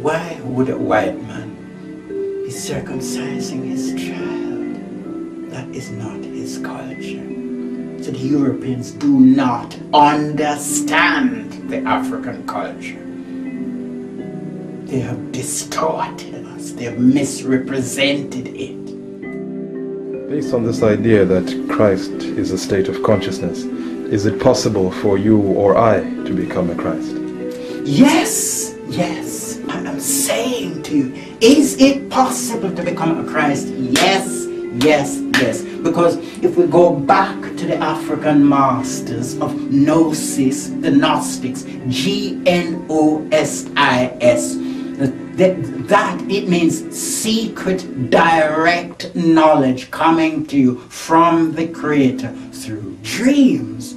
why would a white man be circumcising his child? That is not his culture. So the Europeans do not understand the African culture. They have distorted us. They have misrepresented it. Based on this idea that Christ is a state of consciousness, is it possible for you or I to become a Christ? Yes, yes. I'm saying to you, is it possible to become a Christ? Yes, yes, yes. Because if we go back to the African masters of Gnosis, the Gnostics, Gnosis, that it means secret, direct knowledge coming to you from the Creator through dreams,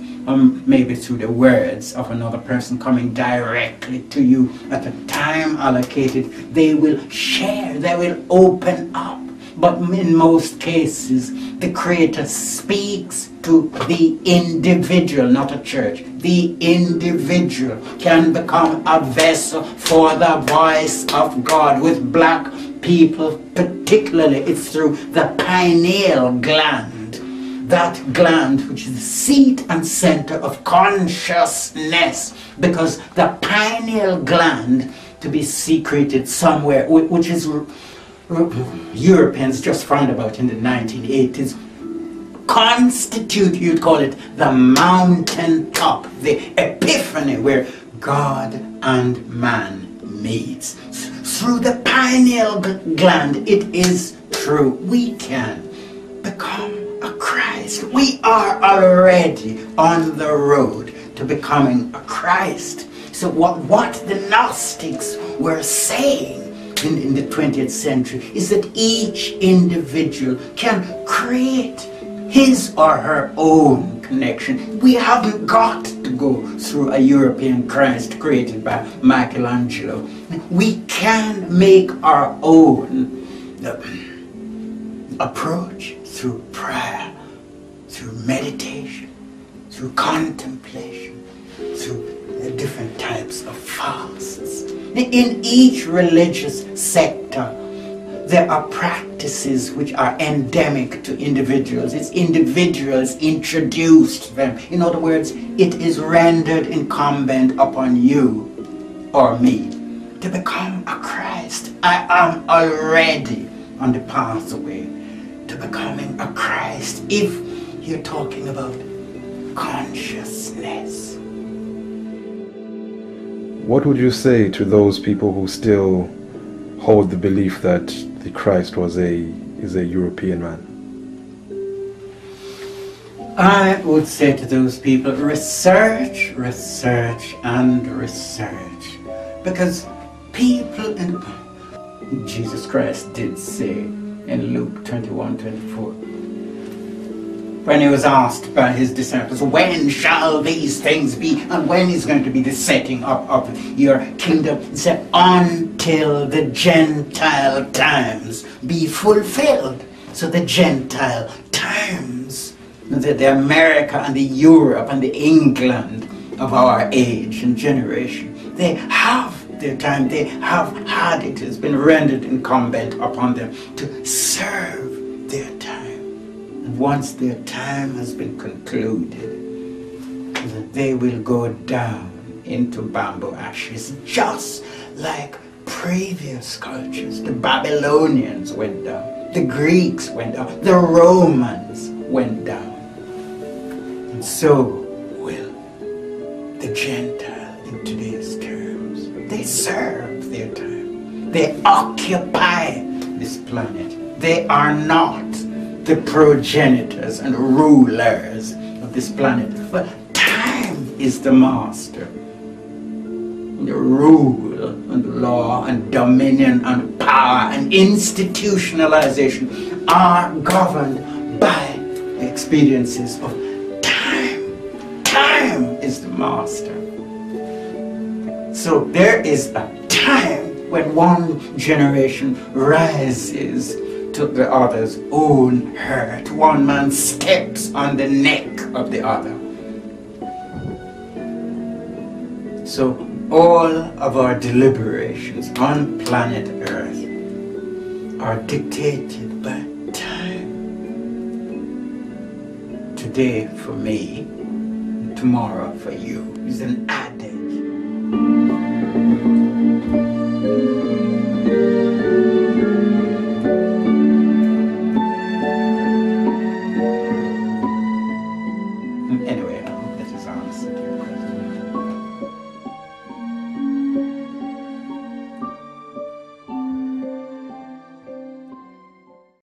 maybe through the words of another person coming directly to you at a time allocated. They will share, they will open up. But in most cases, the Creator speaks to the individual, not a church. The individual can become a vessel for the voice of God. With black people particularly, it's through the pineal gland. That gland which is the seat and center of consciousness. Because the pineal gland to be secreted somewhere, which is Europeans just found about in the 1980s, constitute, you'd call it, the mountaintop, the epiphany where God and man meets. Through the pineal gland, it is true, we can become a Christ. We are already on the road to becoming a Christ. So what the Gnostics were saying in the 20th century is that each individual can create his or her own connection. We haven't got to go through a European Christ created by Michelangelo. We can make our own approach through prayer, through meditation, through contemplation, through different types of fasts. In each religious sector, there are practices which are endemic to individuals. It's individuals introduced them. In other words, it is rendered incumbent upon you or me to become a Christ. I am already on the pathway to becoming a Christ if you're talking about consciousness. What would you say to those people who still hold the belief that the Christ is a European man? I would say to those people, research, research, and research. Because people, and Jesus Christ did say in Luke 21:24, when he was asked by his disciples, when shall these things be, and when is going to be the setting up of your kingdom? He said, until the Gentile times be fulfilled. So the Gentile times, the America and the Europe and the England of our age and generation, they have their time, they have had it, has been rendered incumbent upon them to serve their time. And once their time has been concluded, they will go down into bamboo ashes, just like previous cultures. The Babylonians went down, the Greeks went down, the Romans went down. And so will the Gentile in today's terms. They serve their time. They occupy this planet. They are not the progenitors and rulers of this planet. But time is the master. The rule and law and dominion and power and institutionalization are governed by the experiences of time. Time is the master. So there is a time when one generation rises to the other's own hurt. One man steps on the neck of the other. So All of our deliberations on planet Earth are dictated by time. Today for me, tomorrow for you is an adage.